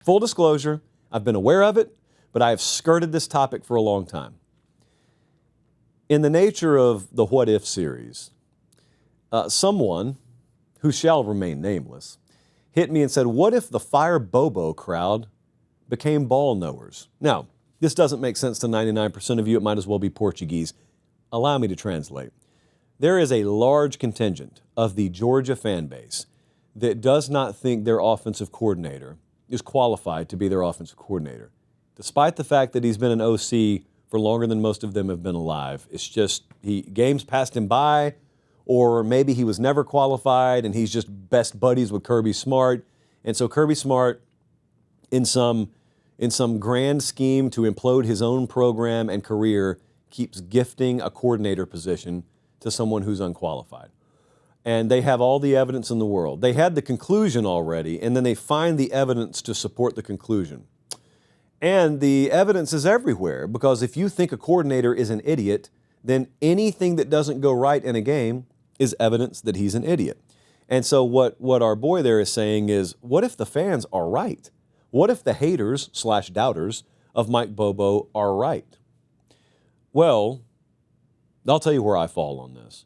Full disclosure, I've been aware of it, but I have skirted this topic for a long time. In the nature of the What If series, someone, who shall remain nameless, hit me and said, what if the Fire Bobo crowd became ball knowers? Now, this doesn't make sense to 99% of you. It might as well be Portuguese. Allow me to translate. There is a large contingent of the Georgia fan base that does not think their offensive coordinator is qualified to be their offensive coordinator, despite the fact that he's been an OC for longer than most of them have been alive. It's just games passed him by, or maybe he was never qualified and he's just best buddies with Kirby Smart. And so Kirby Smart, in some grand scheme to implode his own program and career, keeps gifting a coordinator position to someone who's unqualified. And they have all the evidence in the world. They had the conclusion already, and then they find the evidence to support the conclusion. And the evidence is everywhere, because if you think a coordinator is an idiot, then anything that doesn't go right in a game is evidence that he's an idiot. And so what our boy there is saying is, what if the fans are right? What if the haters/doubters of Mike Bobo are right? Well, I'll tell you where I fall on this.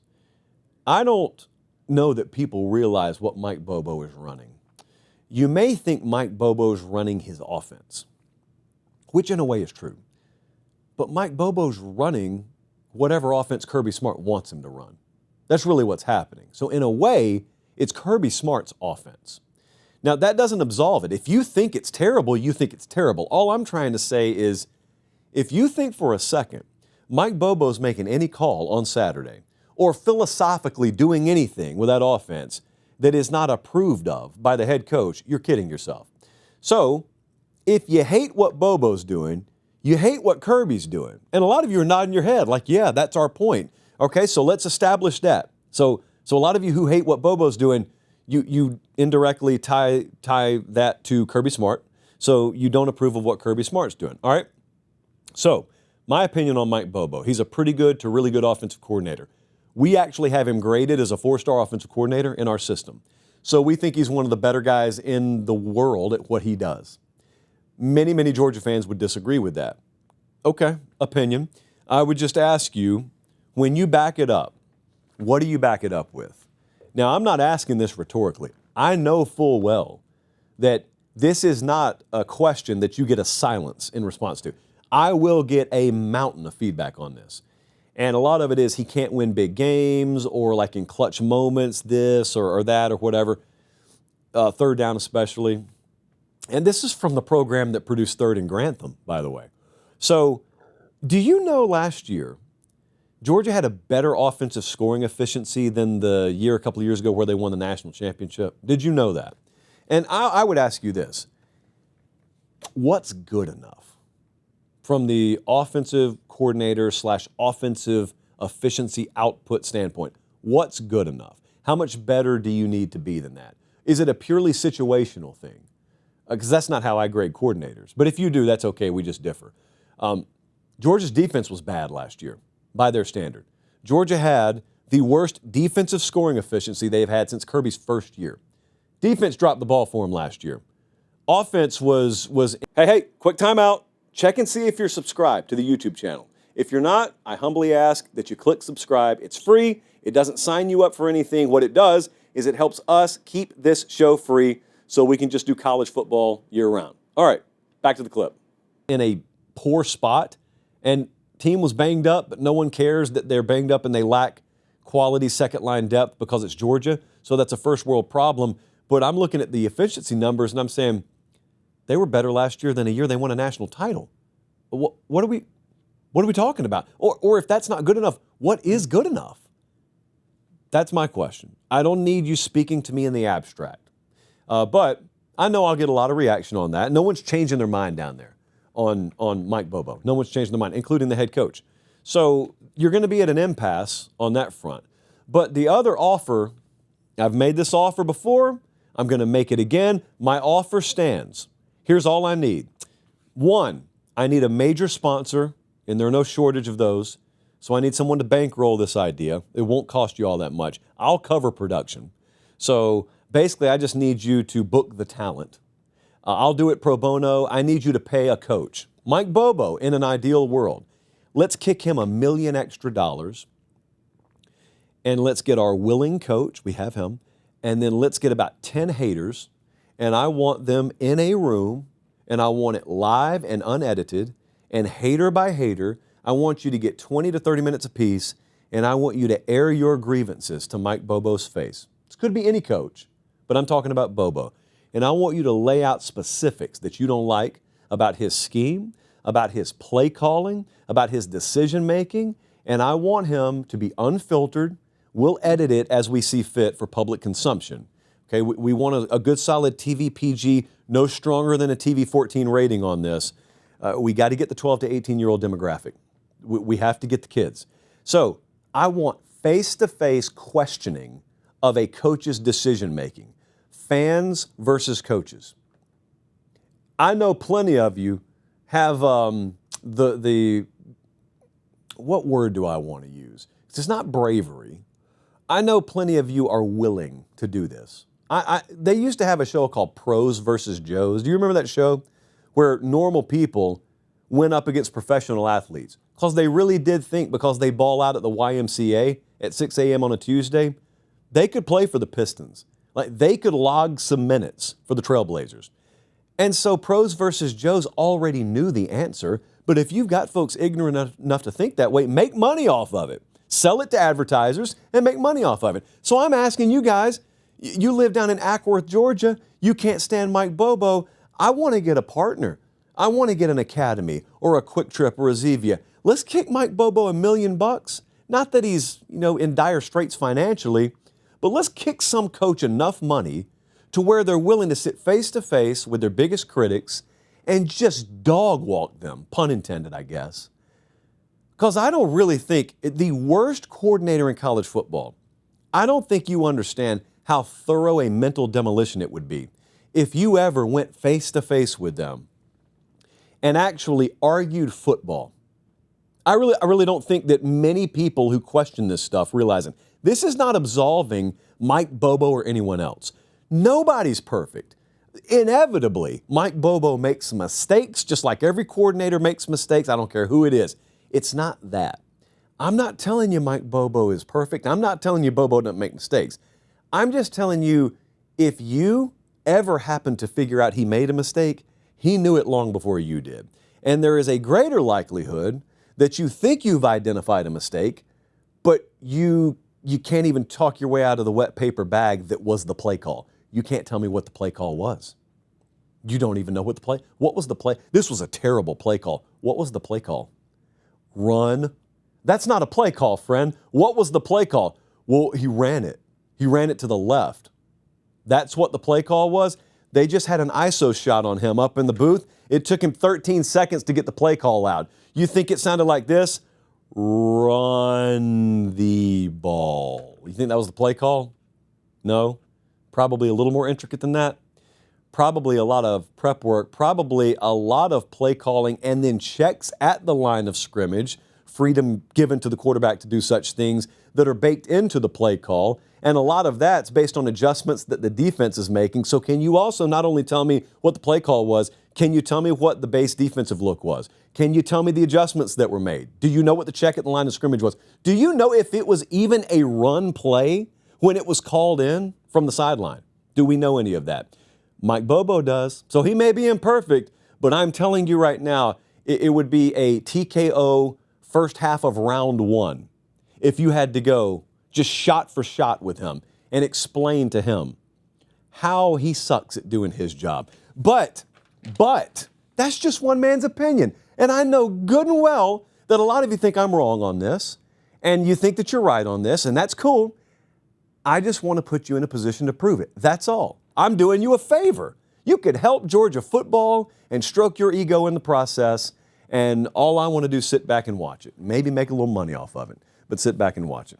I don't know that people realize what Mike Bobo is running. You may think Mike Bobo's running his offense, which in a way is true. But Mike Bobo's running whatever offense Kirby Smart wants him to run. That's really what's happening. So in a way, it's Kirby Smart's offense. Now, that doesn't absolve it. If you think it's terrible, you think it's terrible. All I'm trying to say is, if you think for a second Mike Bobo's making any call on Saturday, or philosophically doing anything with that offense that is not approved of by the head coach, you're kidding yourself. So, if you hate what Bobo's doing, you hate what Kirby's doing. And a lot of you are nodding your head like, yeah, that's our point. Okay, so let's establish that. So a lot of you who hate what Bobo's doing, you indirectly tie that to Kirby Smart. So you don't approve of what Kirby Smart's doing. All right? So, my opinion on Mike Bobo, he's a pretty good to really good offensive coordinator. We actually have him graded as a 4-star offensive coordinator in our system. So we think he's one of the better guys in the world at what he does. Many, many Georgia fans would disagree with that. Okay, opinion. I would just ask you, when you back it up, what do you back it up with? Now, I'm not asking this rhetorically. I know full well that this is not a question that you get a silence in response to. I will get a mountain of feedback on this. And a lot of it is he can't win big games, or like in clutch moments, this or that or whatever, third down especially. And this is from the program that produced third in Grantham, by the way. So do you know last year, Georgia had a better offensive scoring efficiency than the year a couple of years ago where they won the national championship? Did you know that? And I would ask you this. What's good enough? From the offensive coordinator/offensive efficiency output standpoint, what's good enough? How much better do you need to be than that? Is it a purely situational thing? Because that's not how I grade coordinators. But if you do, that's okay. We just differ. Georgia's defense was bad last year by their standard. Georgia had the worst defensive scoring efficiency they've had since Kirby's first year. Defense dropped the ball for him last year. Offense was hey, quick timeout. Check and see if you're subscribed to the YouTube channel. If you're not, I humbly ask that you click subscribe. It's free. It doesn't sign you up for anything. What it does is it helps us keep this show free so we can just do college football year-round. All right, back to the clip. In a poor spot, and team was banged up, but no one cares that they're banged up and they lack quality second-line depth because it's Georgia. So that's a first-world problem. But I'm looking at the efficiency numbers, and I'm saying, they were better last year than a year they won a national title. What are we talking about? Or if that's not good enough, what is good enough? That's my question. I don't need you speaking to me in the abstract. But I know I'll get a lot of reaction on that. No one's changing their mind down there on Mike Bobo. No one's changing their mind, including the head coach. So you're going to be at an impasse on that front. But the other offer, I've made this offer before. I'm going to make it again. My offer stands. Here's all I need. One, I need a major sponsor, and there are no shortage of those. So I need someone to bankroll this idea. It won't cost you all that much. I'll cover production. So basically, I just need you to book the talent. I'll do it pro bono. I need you to pay a coach. Mike Bobo, in an ideal world, let's kick him $1 million extra, and let's get our willing coach. We have him. And then let's get about 10 haters, and I want them in a room, and I want it live and unedited, and hater by hater, I want you to get 20 to 30 minutes apiece, and I want you to air your grievances to Mike Bobo's face. This could be any coach, but I'm talking about Bobo. And I want you to lay out specifics that you don't like about his scheme, about his play calling, about his decision making, and I want him to be unfiltered. We'll edit it as we see fit for public consumption. Okay, we want a good solid TVPG, no stronger than a TV 14 rating on this. We got to get the 12 to 18-year-old demographic. We have to get the kids. So I want face-to-face questioning of a coach's decision-making. Fans versus coaches. I know plenty of you have what word do I want to use? It's not bravery. I know plenty of you are willing to do this. They used to have a show called Pros versus Joes. Do you remember that show? Where normal people went up against professional athletes because they really did think because they ball out at the YMCA at 6 a.m. on a Tuesday, they could play for the Pistons. Like they could log some minutes for the Trailblazers. And so Pros versus Joes already knew the answer, but if you've got folks ignorant enough to think that way, make money off of it. Sell it to advertisers and make money off of it. So I'm asking you guys, you live down in Ackworth, Georgia. You can't stand Mike Bobo. I want to get a partner. I want to get an Academy or a Quick Trip or a Zevia. Let's kick Mike Bobo $1 million. Not that he's, in dire straits financially, but let's kick some coach enough money to where they're willing to sit face to face with their biggest critics and just dog walk them, pun intended, I guess. Because I don't really think the worst coordinator in college football, I don't think you understand how thorough a mental demolition it would be if you ever went face to face with them and actually argued football. I really don't think that many people who question this stuff realizing this is not absolving Mike Bobo or anyone else. Nobody's perfect. Inevitably, Mike Bobo makes mistakes, just like every coordinator makes mistakes. I don't care who it is. It's not that. I'm not telling you Mike Bobo is perfect. I'm not telling you Bobo doesn't make mistakes. I'm just telling you if you ever happen to figure out he made a mistake, he knew it long before you did. And there is a greater likelihood that you think you've identified a mistake, but you can't even talk your way out of the wet paper bag that was the play call. You can't tell me what the play call was. You don't even know what was the play? This was a terrible play call. What was the play call? Run. That's not a play call, friend. What was the play call? Well, he ran it. He ran it to the left. That's what the play call was. They just had an ISO shot on him up in the booth. It took him 13 seconds to get the play call out. You think it sounded like this? Run the ball. You think that was the play call? No. Probably a little more intricate than that. Probably a lot of prep work, probably a lot of play calling, and then checks at the line of scrimmage, freedom given to the quarterback to do such things that are baked into the play call. And a lot of that's based on adjustments that the defense is making. So can you also not only tell me what the play call was, can you tell me what the base defensive look was? Can you tell me the adjustments that were made? Do you know what the check at the line of scrimmage was? Do you know if it was even a run play when it was called in from the sideline? Do we know any of that? Mike Bobo does. So he may be imperfect, but I'm telling you right now, it would be a TKO first half of round one if you had to go just shot for shot with him and explain to him how he sucks at doing his job. But that's just one man's opinion. And I know good and well that a lot of you think I'm wrong on this and you think that you're right on this, and that's cool. I just want to put you in a position to prove it. That's all. I'm doing you a favor. You could help Georgia football and stroke your ego in the process, and all I want to do is sit back and watch it. Maybe make a little money off of it, but sit back and watch it.